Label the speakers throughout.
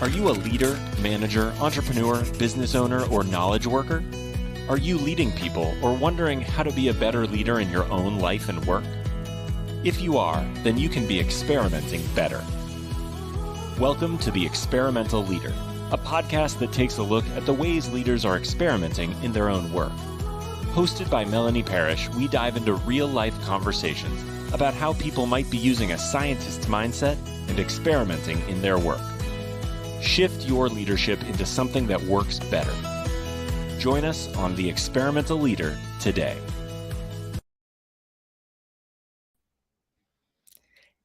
Speaker 1: Are you a leader, manager, entrepreneur, business owner, or knowledge worker? Are you leading people or wondering how to be a better leader in your own life and work? If you are, then you can be experimenting better. Welcome to The Experimental Leader, a podcast that takes a look at the ways leaders are experimenting in their own work. Hosted by Melanie Parish, we dive into real-life conversations about how people might be using a scientist's mindset and experimenting in their work. Shift your leadership into something that works better. Join us on The Experimental Leader today.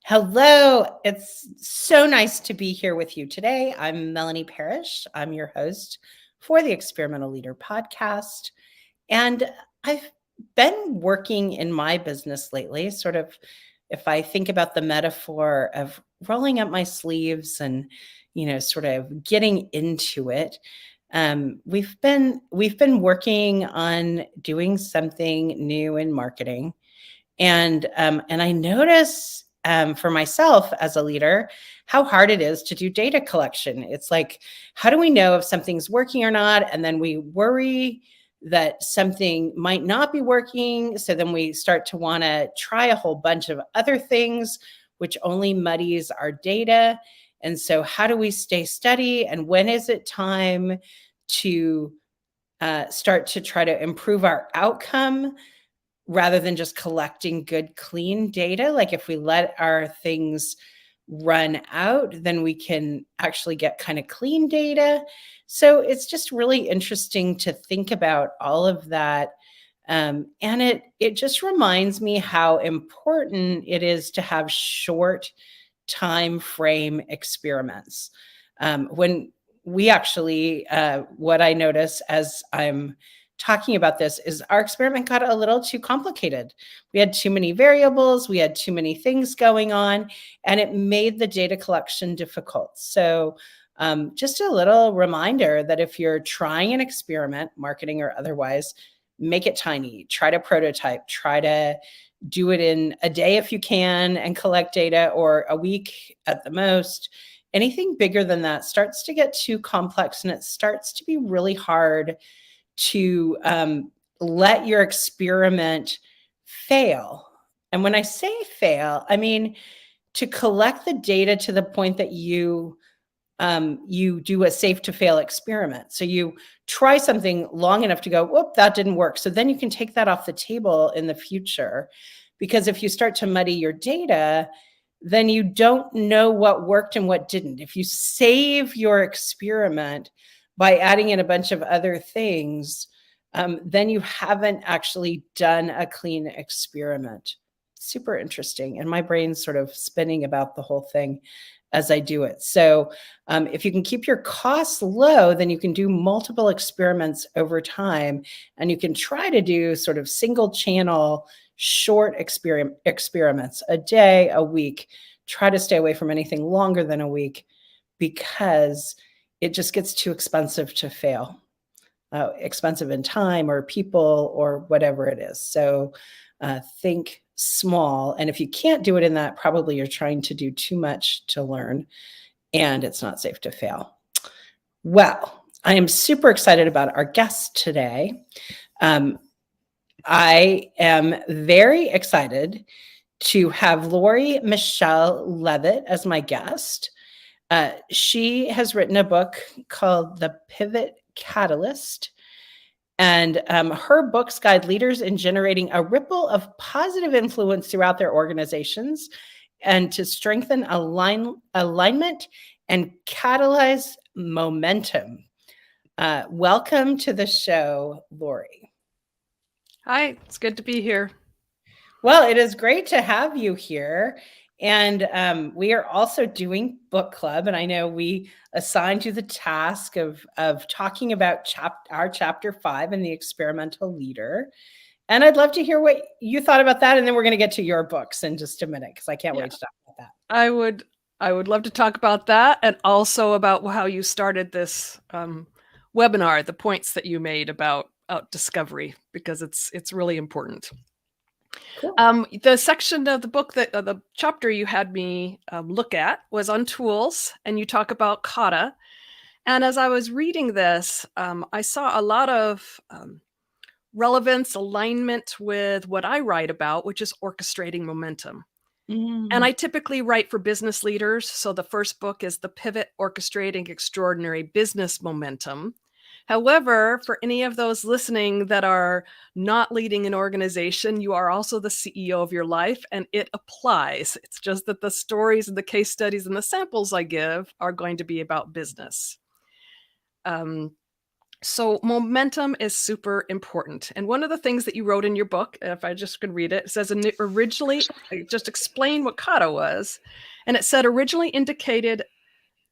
Speaker 2: Hello, it's so nice to be here with you today. I'm Melanie Parish. I'm your host for the Experimental Leader podcast. And I've been working in my business lately, sort of, if I think about the metaphor of rolling up my sleeves and, sort of getting into it. We've been working on doing something new in marketing. And I notice for myself as a leader, how hard it is to do data collection. It's like, how do we know if something's working or not? And then we worry that something might not be working. So then we start to want to try a whole bunch of other things, which only muddies our data. And so how do we stay steady? And when is it time to start to try to improve our outcome rather than just collecting good, clean data? Like if we let our things run out, then we can actually get kind of clean data. So it's just really interesting to think about all of that. And it just reminds me how important it is to have short time frame experiments. When we actually, what I notice as I'm talking about this is our experiment got a little too complicated. We had too many variables, we had too many things going on, and it made the data collection difficult. So just a little reminder that if you're trying an experiment, marketing or otherwise, make it tiny, try to prototype, try to do it in a day if you can and collect data, or a week at the most. Anything bigger than that starts to get too complex, and it starts to be really hard to let your experiment fail. And when I say fail, I mean to collect the data to the point that you do a safe to fail experiment. So you try something long enough to go, whoop, that didn't work. So then you can take that off the table in the future. Because if you start to muddy your data, then you don't know what worked and what didn't. If you save your experiment by adding in a bunch of other things, then you haven't actually done a clean experiment. Super interesting. And my brain's sort of spinning about the whole thing as I do it. So if you can keep your costs low, then you can do multiple experiments over time, and you can try to do sort of single channel, short experiments, a day, a week. Try to stay away from anything longer than a week, because it just gets too expensive to fail, expensive in time or people or whatever it is. So think small. And if you can't do it in that, probably you're trying to do too much to learn, and it's not safe to fail. Well, I am super excited about our guest today. I am very excited to have Lori Michele Leavitt as my guest. She has written a book called The Pivot Catalyst, and her books guide leaders in generating a ripple of positive influence throughout their organizations and to strengthen alignment and catalyze momentum. Welcome to the show, Lori.
Speaker 3: Hi, it's good to be here.
Speaker 2: Well, it is great to have you here. And we are also doing book club. And I know we assigned you the task of talking about our chapter 5 in The Experimental Leader. And I'd love to hear what you thought about that. And then we're going to get to your books in just a minute, because I can't wait to talk about that.
Speaker 3: I would love to talk about that, and also about how you started this webinar, the points that you made about discovery, because it's really important.
Speaker 2: Cool.
Speaker 3: The section of the book the chapter you had me look at was on tools, and you talk about kata. And as I was reading this, I saw a lot of relevance, alignment with what I write about, which is orchestrating momentum. And I typically write for business leaders. So the first book is The Pivot Orchestrating Extraordinary Business Momentum. However, for any of those listening that are not leading an organization, you are also the CEO of your life, and it applies. It's just that the stories and the case studies and the samples I give are going to be about business. So momentum is super important. And one of the things that you wrote in your book, if I just could read it, it says originally, just explain what kata was. And it said originally indicated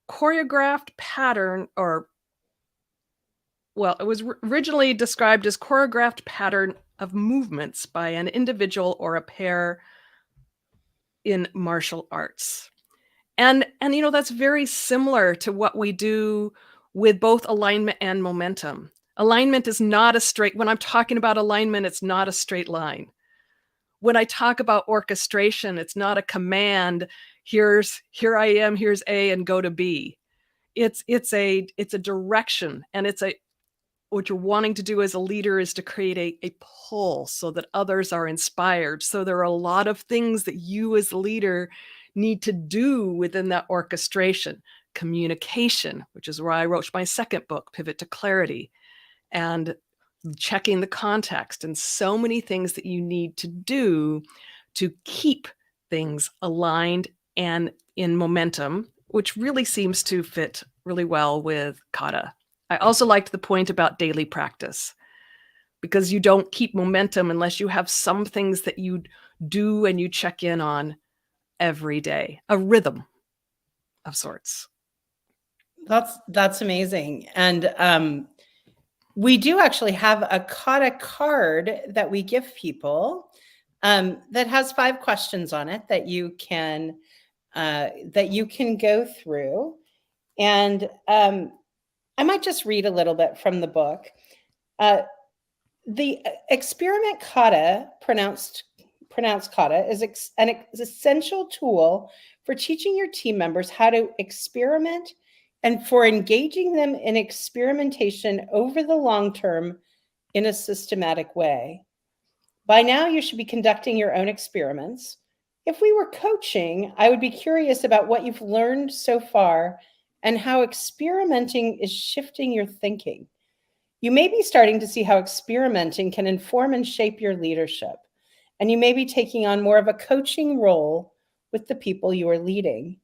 Speaker 3: choreographed pattern it was originally described as choreographed pattern of movements by an individual or a pair in martial arts. And that's very similar to what we do with both alignment and momentum. Alignment is not a straight, when I'm talking about alignment, it's not a straight line. When I talk about orchestration, it's not a command, here I am, here's A and go to B. It's a direction, and what you're wanting to do as a leader is to create a pull so that others are inspired. So there are a lot of things that you as a leader need to do within that orchestration. Communication, which is where I wrote my second book, Pivot to Clarity, and checking the context, and so many things that you need to do to keep things aligned and in momentum, which really seems to fit really well with kata. I also liked the point about daily practice, because you don't keep momentum unless you have some things that you do and you check in on every day, a rhythm of sorts.
Speaker 2: That's amazing. And we do actually have a kata card that we give people that has 5 questions on it that you can go through. And I might just read a little bit from the book. The experiment kata, pronounced kata, is an essential tool for teaching your team members how to experiment and for engaging them in experimentation over the long term in a systematic way. By now, you should be conducting your own experiments. If we were coaching, I would be curious about what you've learned so far and how experimenting is shifting your thinking. You may be starting to see how experimenting can inform and shape your leadership, and you may be taking on more of a coaching role with the people you are leading.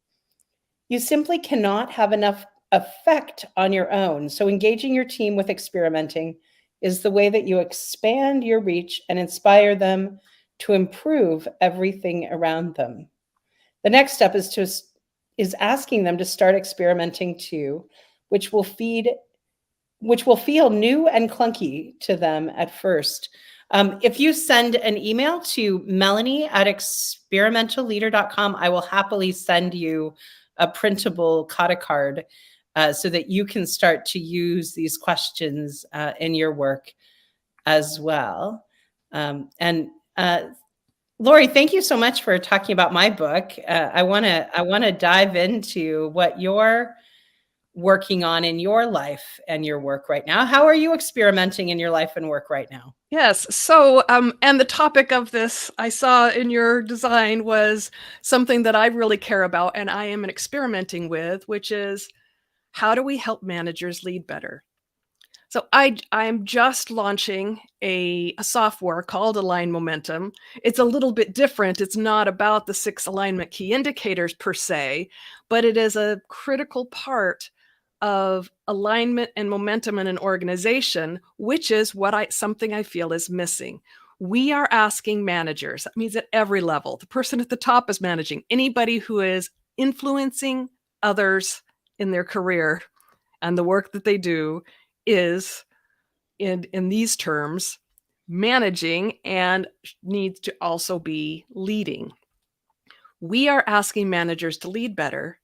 Speaker 2: You simply cannot have enough effect on your own, so engaging your team with experimenting is the way that you expand your reach and inspire them to improve everything around them. The next step is asking them to start experimenting too, which will feel new and clunky to them at first. If you send an email to melanie@experimentalleader.com, I will happily send you a printable kata card so that you can start to use these questions in your work as well. Lori, thank you so much for talking about my book. I want to dive into what you're working on in your life and your work right now. How are you experimenting in your life and work right now?
Speaker 3: Yes. So, and the topic of this I saw in your design was something that I really care about and I am experimenting with, which is how do we help managers lead better? So I'm just launching a software called Align Momentum. It's a little bit different. It's not about the 6 alignment key indicators per se, but it is a critical part of alignment and momentum in an organization, which is something I feel is missing. We are asking managers, that means at every level, the person at the top is managing, anybody who is influencing others in their career and the work that they do is in these terms managing and needs to also be leading. We are asking managers to lead better,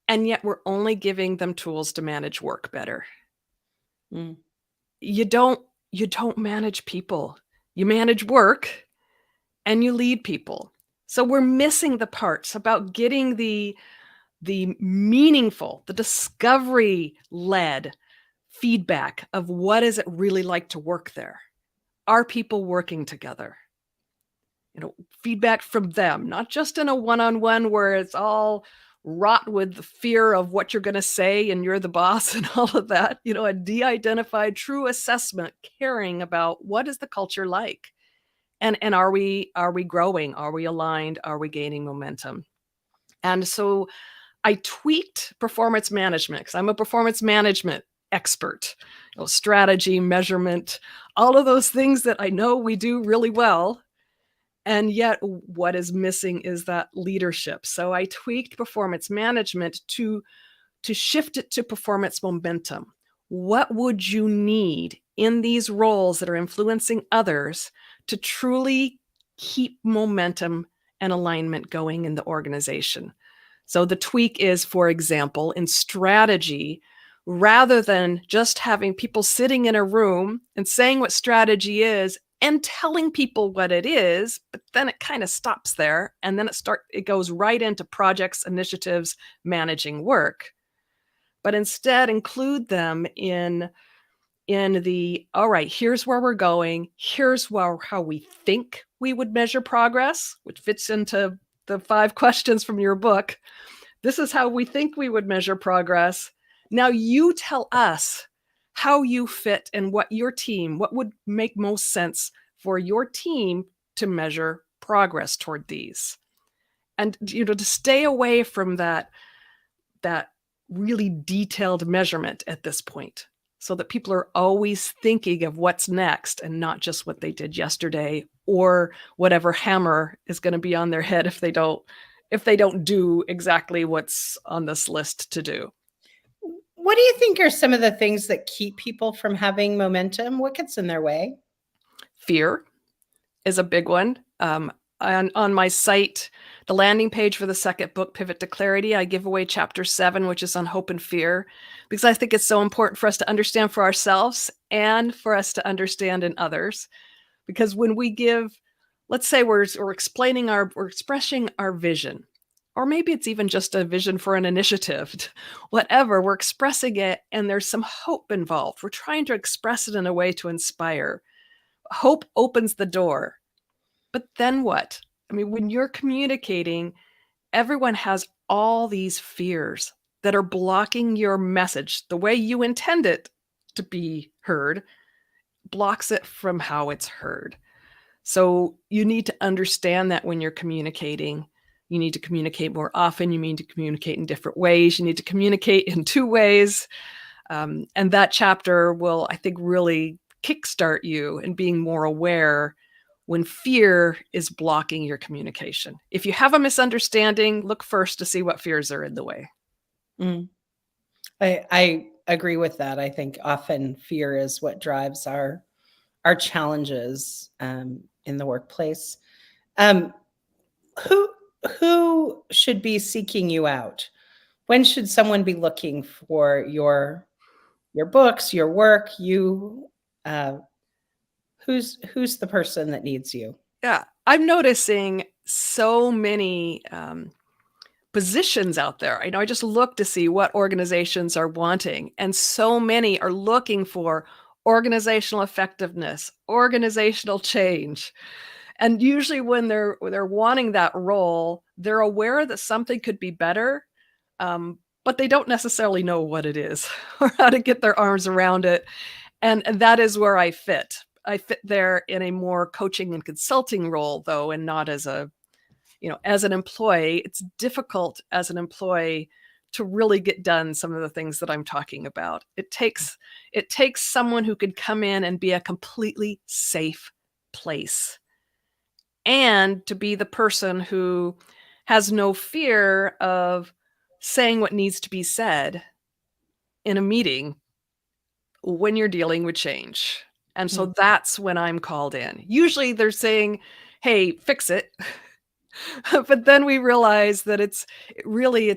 Speaker 3: and yet we're only giving them tools to manage work better. You don't manage people. You manage work, and you lead people. So we're missing the parts about getting the meaningful, the discovery-led feedback of what is it really like to work there? Are people working together? Feedback from them, not just in a one-on-one where it's all wrought with the fear of what you're going to say and you're the boss and all of that. A de-identified true assessment, caring about what is the culture like, and are we growing? Are we aligned? Are we gaining momentum? And so I tweaked performance management because I'm a performance management expert. Strategy, measurement, all of those things that I know we do really well. And yet what is missing is that leadership. So I tweaked performance management to shift it to performance momentum. What would you need in these roles that are influencing others to truly keep momentum and alignment going in the organization? So the tweak is, for example, in strategy, rather than just having people sitting in a room and saying what strategy is and telling people what it is, but then it kind of stops there. And then it goes right into projects, initiatives, managing work. But instead include them in the, all right, here's where we're going. Here's how we think we would measure progress, which fits into the 5 questions from your book. This is how we think we would measure progress. Now you tell us how you fit and what would make most sense for your team to measure progress toward these. And, to stay away from that really detailed measurement at this point, so that people are always thinking of what's next and not just what they did yesterday or whatever hammer is going to be on their head if they don't do exactly what's on this list to do.
Speaker 2: What do you think are some of the things that keep people from having momentum? What gets in their way?
Speaker 3: Fear is a big one. On my site, the landing page for the second book, Pivot to Clarity, I give away chapter 7, which is on hope and fear, because I think it's so important for us to understand for ourselves and for us to understand in others. Because when we give, let's say we're expressing our vision, or maybe it's even just a vision for an initiative, whatever, we're expressing it and there's some hope involved. We're trying to express it in a way to inspire. Hope opens the door. But then what? I mean, when you're communicating, everyone has all these fears that are blocking your message. The way you intend it to be heard blocks it from how it's heard. So you need to understand that when you're communicating. You need to communicate more often. You need to communicate in different ways. You need to communicate in 2 ways. And that chapter will, I think, really kickstart you in being more aware when fear is blocking your communication. If you have a misunderstanding, look first to see what fears are in the way.
Speaker 2: I agree with that. I think often fear is what drives our challenges in the workplace. Who should be seeking you out? When should someone be looking for your books, your work? Who's the person that needs you?
Speaker 3: Yeah, I'm noticing so many positions out there. I just look to see what organizations are wanting, and so many are looking for organizational effectiveness, organizational change. And usually when they're wanting that role, they're aware that something could be better, but they don't necessarily know what it is or how to get their arms around it. And that is where I fit. I fit there in a more coaching and consulting role, though, and not as an employee. It's difficult as an employee to really get done some of the things that I'm talking about. It takes someone who could come in and be a completely safe place, and to be the person who has no fear of saying what needs to be said in a meeting when you're dealing with change. And so that's when I'm called in. Usually they're saying, hey, fix it. But then we realize that it's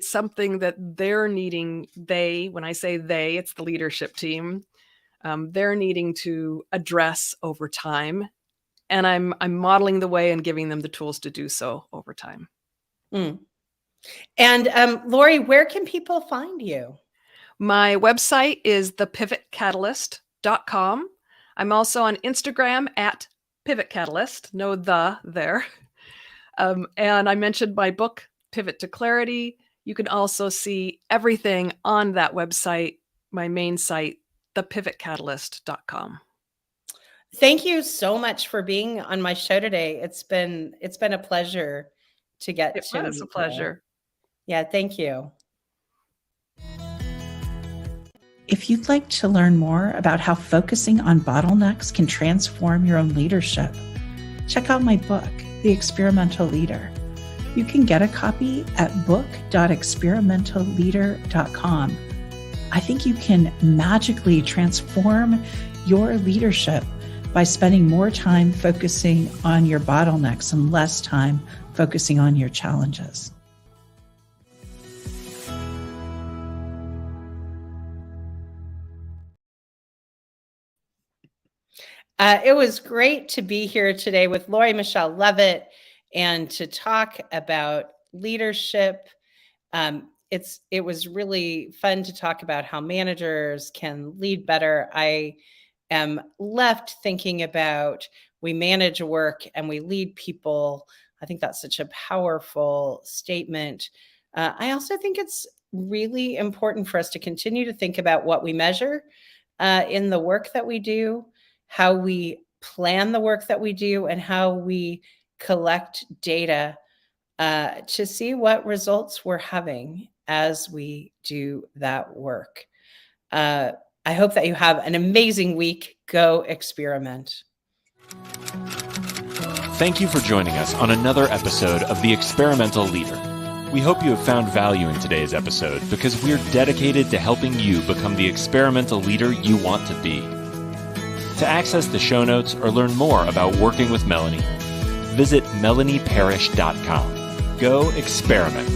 Speaker 3: something that they're needing. When I say they, it's the leadership team. They're needing to address over time. and I'm modeling the way and giving them the tools to do so over time.
Speaker 2: Mm. And Lori, where can people find you?
Speaker 3: My website is thepivotcatalyst.com. I'm also on Instagram at Pivot Catalyst, no the there. And I mentioned my book, Pivot to Clarity. You can also see everything on that website, my main site, thepivotcatalyst.com.
Speaker 2: Thank you so much for being on my show today. It's been a pleasure to get to.
Speaker 3: It was a pleasure.
Speaker 2: Yeah, thank you.
Speaker 4: If you'd like to learn more about how focusing on bottlenecks can transform your own leadership, check out my book, The Experimental Leader. You can get a copy at book.experimentalleader.com. I think you can magically transform your leadership by spending more time focusing on your bottlenecks and less time focusing on your challenges.
Speaker 2: It was great to be here today with Lori Michele Leavitt and to talk about leadership. It was really fun to talk about how managers can lead better. I am left thinking about we manage work and we lead people. I think that's such a powerful statement. I also think it's really important for us to continue to think about what we measure in the work that we do, how we plan the work that we do, and how we collect data to see what results we're having as we do that work. I hope that you have an amazing week. Go experiment.
Speaker 1: Thank you for joining us on another episode of The Experimental Leader. We hope you have found value in today's episode because we're dedicated to helping you become the experimental leader you want to be. To access the show notes or learn more about working with Melanie, visit melanieparish.com. Go experiment.